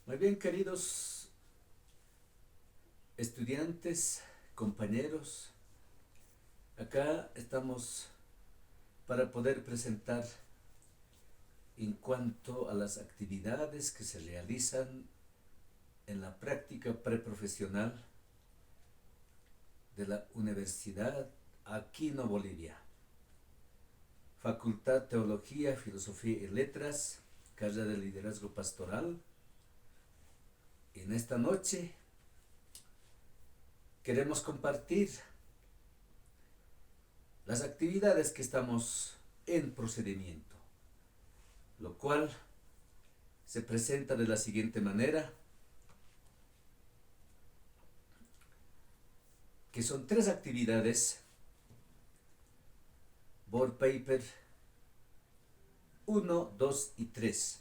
Muy bien, queridos estudiantes, compañeros, acá estamos para poder presentar en cuanto a las actividades que se realizan en la práctica preprofesional de la Universidad Aquino Bolivia. Facultad Teología, Filosofía y Letras, carrera de Liderazgo Pastoral. En esta noche queremos compartir las actividades que estamos en procedimiento, lo cual se presenta de la siguiente manera, que son tres actividades: board paper 1, 2 y 3.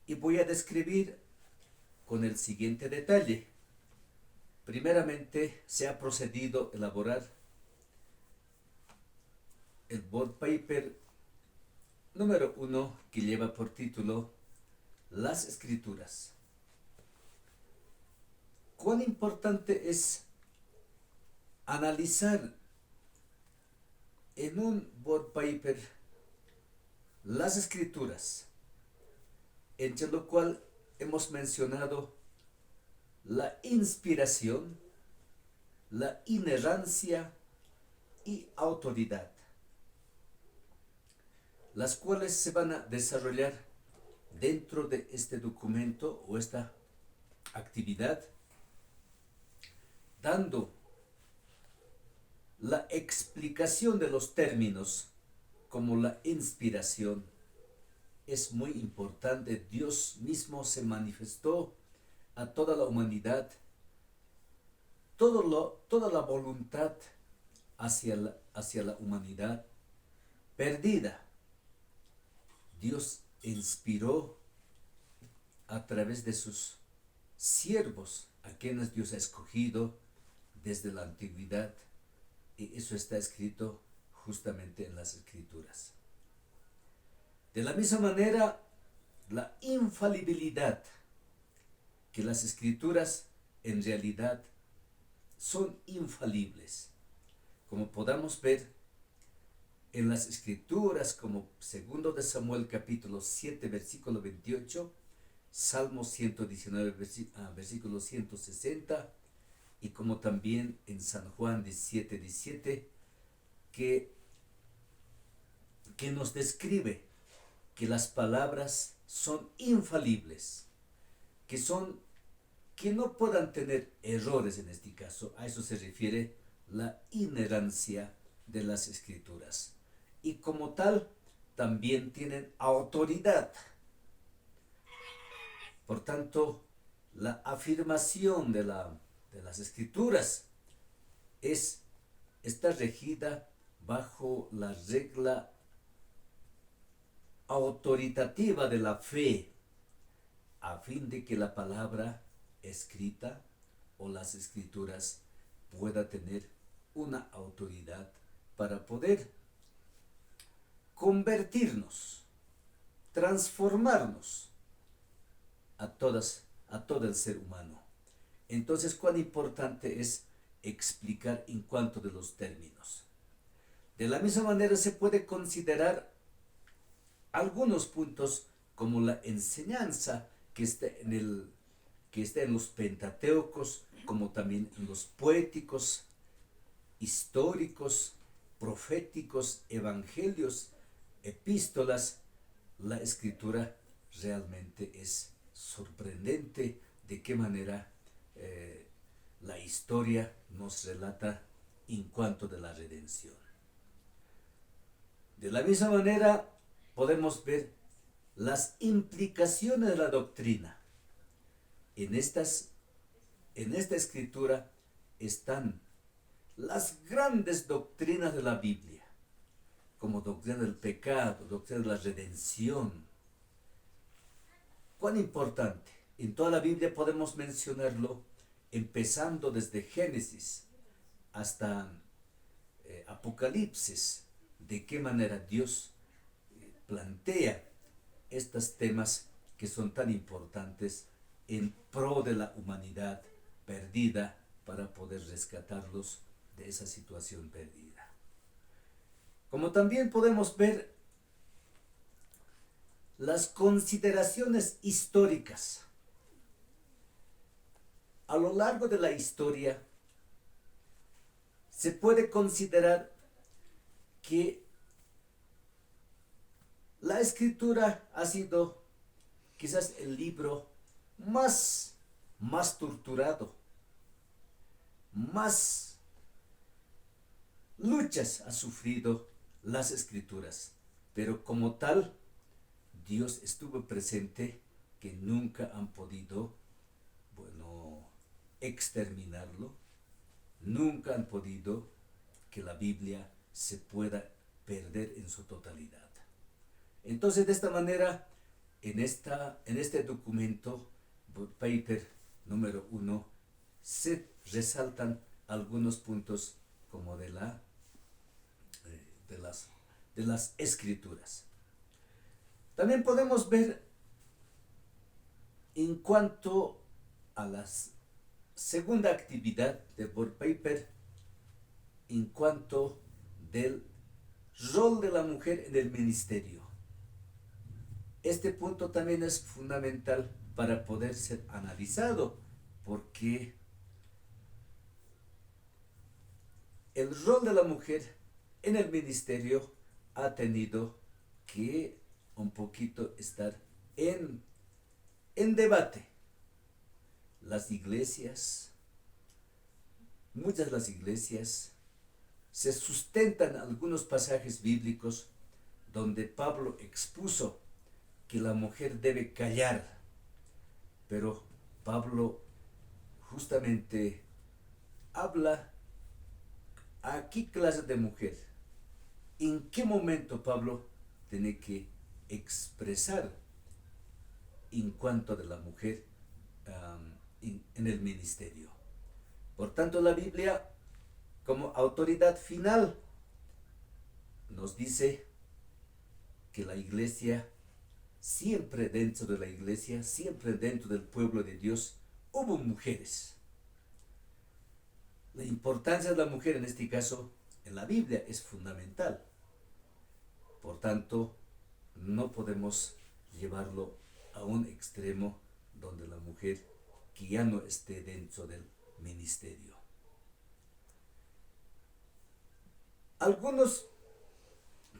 Y voy a describir con el siguiente detalle. Primeramente, se ha procedido a elaborar el board paper número 1, que lleva por título Las Escrituras. ¿Cuán importante es analizar en un board paper las Escrituras, entre lo cual hemos mencionado la inspiración, la inerrancia y autoridad, las cuales se van a desarrollar dentro de este documento o esta actividad, dando la explicación de los términos como la inspiración. Es muy importante. Dios mismo se manifestó a toda la humanidad, toda la voluntad hacia la humanidad perdida. Dios inspiró a través de sus siervos, a quienes Dios ha escogido desde la antigüedad, y eso está escrito justamente en las Escrituras. De la misma manera, la infalibilidad, que las Escrituras en realidad son infalibles, como podamos ver en las Escrituras, como 2 de Samuel capítulo 7 versículo 28, Salmo 119 versículo 160, y como también en San Juan 17:17, que nos describe que las palabras son infalibles, que no puedan tener errores en este caso. A eso se refiere la inerrancia de las Escrituras. Y como tal, también tienen autoridad. Por tanto, la afirmación de las Escrituras está regida bajo la regla autoritativa de la fe, a fin de que la palabra escrita o las Escrituras pueda tener una autoridad para poder convertirnos, transformarnos a todo el ser humano. Entonces, cuán importante es explicar en cuanto de los términos. De la misma manera se puede considerar algunos puntos como la enseñanza que está en los Pentateucos, como también en los poéticos, históricos, proféticos, evangelios, epístolas. La Escritura realmente es sorprendente de qué manera la historia nos relata en cuanto de la redención. De la misma manera podemos ver las implicaciones de la doctrina. En esta escritura están las grandes doctrinas de la Biblia, como doctrina del pecado, doctrina de la redención. ¿Cuán importante? En toda la Biblia podemos mencionarlo, empezando desde Génesis hasta Apocalipsis, de qué manera Dios plantea estos temas que son tan importantes en pro de la humanidad perdida para poder rescatarlos de esa situación perdida. Como también podemos ver las consideraciones históricas. A lo largo de la historia se puede considerar que la escritura ha sido quizás el libro más torturado, más luchas ha sufrido las escrituras, pero como tal, Dios estuvo presente que nunca han podido, exterminarlo, nunca han podido que la Biblia se pueda perder en su totalidad. Entonces, de esta manera, en este documento, paper número 1, se resaltan algunos puntos como de las escrituras. También podemos ver en cuanto a la segunda actividad de Board Paper, en cuanto del rol de la mujer en el ministerio. Este punto también es fundamental para poder ser analizado, porque el rol de la mujer en el ministerio ha tenido que un poquito estar en debate. Las iglesias, muchas de las iglesias, se sustentan algunos pasajes bíblicos donde Pablo expuso que la mujer debe callar, pero Pablo justamente habla a qué clase de mujer, en qué momento Pablo tiene que expresar en cuanto de la mujer en el ministerio. Por tanto, la Biblia, como autoridad final, nos dice que la iglesia, siempre dentro de la iglesia, siempre dentro del pueblo de Dios, hubo mujeres. La importancia de la mujer en este caso, en la Biblia, es fundamental. Por tanto, no podemos llevarlo a un extremo donde la mujer que ya no esté dentro del ministerio. Algunos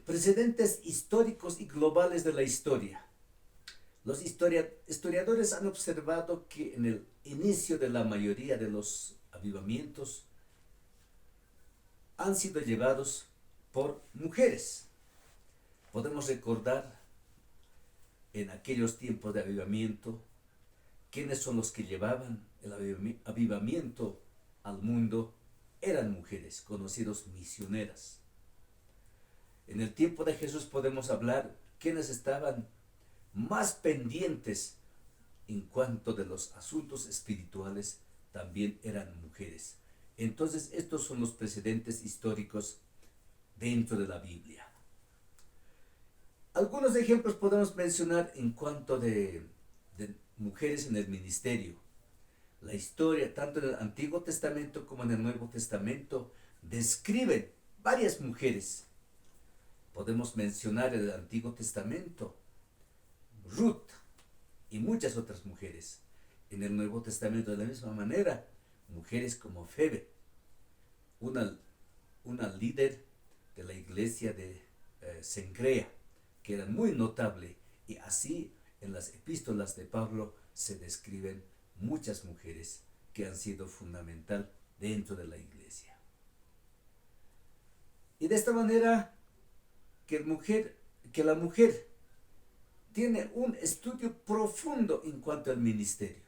precedentes históricos y globales de la historia. Los historiadores han observado que en el inicio de la mayoría de los avivamientos han sido llevados por mujeres. Podemos recordar en aquellos tiempos de avivamiento quiénes son los que llevaban el avivamiento al mundo. Eran mujeres, conocidos misioneras. En el tiempo de Jesús podemos hablar quienes estaban más pendientes en cuanto de los asuntos espirituales, también eran mujeres. Entonces, estos son los precedentes históricos dentro de la Biblia. Algunos ejemplos podemos mencionar en cuanto de mujeres en el ministerio. La historia, tanto en el Antiguo Testamento como en el Nuevo Testamento, describen varias mujeres. Podemos mencionar en el Antiguo Testamento Ruth y muchas otras mujeres. En el Nuevo Testamento, de la misma manera, mujeres como Febe, una líder de la iglesia de Cencrea, que era muy notable, y así en las epístolas de Pablo se describen muchas mujeres que han sido fundamental dentro de la iglesia. Y de esta manera que la mujer tiene un estudio profundo en cuanto al ministerio.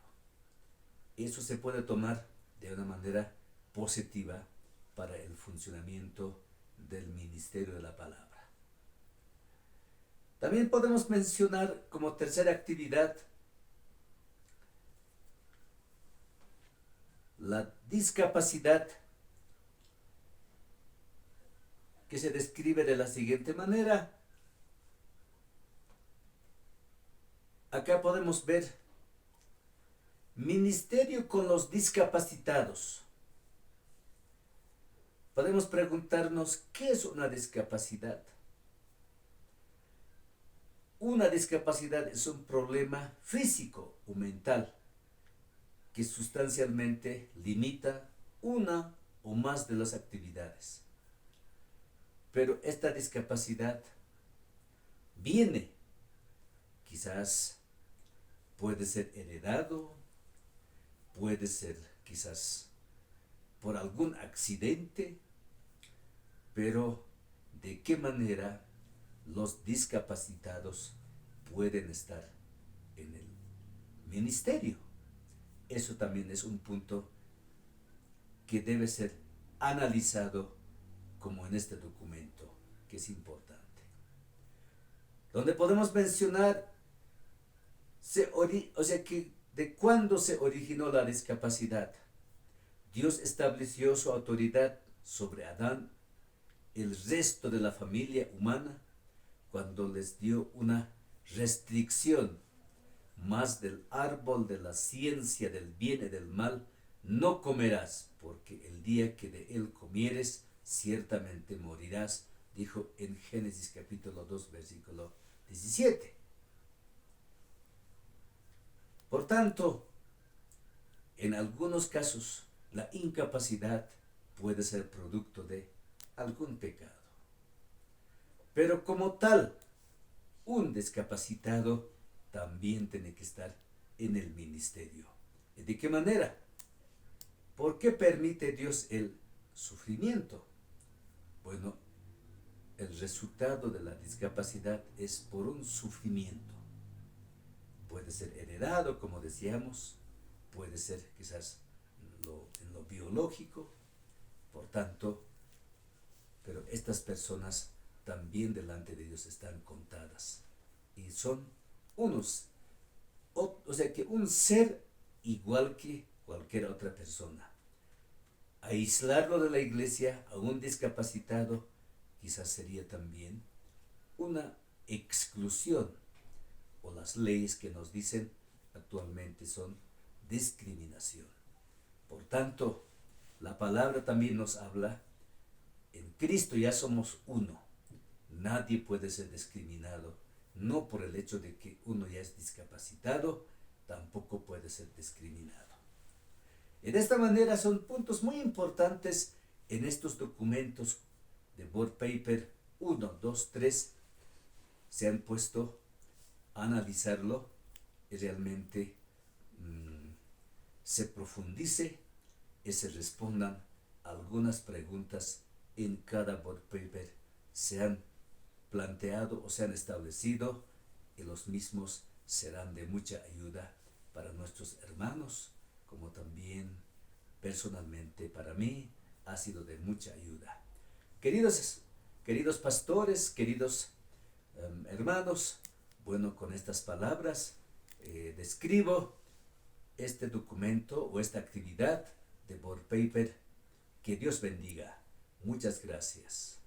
Eso se puede tomar de una manera positiva para el funcionamiento del ministerio de la palabra. También podemos mencionar como tercera actividad la discapacidad, que se describe de la siguiente manera. Acá podemos ver Ministerio con los discapacitados. Podemos preguntarnos, ¿qué es una discapacidad? Una discapacidad es un problema físico o mental que sustancialmente limita una o más de las actividades. Pero esta discapacidad viene, quizás puede ser heredado, puede ser quizás por algún accidente, pero ¿de qué manera los discapacitados pueden estar en el ministerio? Eso también es un punto que debe ser analizado como en este documento, que es importante. Donde podemos mencionar, que de cuándo se originó la discapacidad. Dios estableció su autoridad sobre Adán, el resto de la familia humana, cuando les dio una restricción: más del árbol de la ciencia del bien y del mal no comerás, porque el día que de él comieres, ciertamente morirás, dijo en Génesis capítulo 2, versículo 17. Por tanto, en algunos casos, la incapacidad puede ser producto de algún pecado. Pero como tal, un discapacitado también tiene que estar en el ministerio. ¿De qué manera? ¿Por qué permite Dios el sufrimiento? Bueno, el resultado de la discapacidad es por un sufrimiento. Puede ser heredado, como decíamos, puede ser quizás en lo biológico, por tanto, pero estas personas también delante de Dios están contadas y son unos, o sea que un ser igual que cualquier otra persona. Aislarlo de la iglesia a un discapacitado quizás sería también una exclusión, o las leyes que nos dicen actualmente son discriminación. Por tanto, la palabra también nos habla: en Cristo ya somos uno. Nadie puede ser discriminado, no por el hecho de que uno ya es discapacitado, tampoco puede ser discriminado. Y de esta manera son puntos muy importantes en estos documentos de Board Paper 1, 2, 3. Se han puesto a analizarlo y realmente se profundice y se respondan algunas preguntas en cada Board Paper. Se han planteado o se han establecido y los mismos serán de mucha ayuda para nuestros hermanos, como también personalmente para mí ha sido de mucha ayuda. Queridos pastores, queridos hermanos, bueno, con estas palabras describo este documento o esta actividad de Board Paper. Que Dios bendiga. Muchas gracias.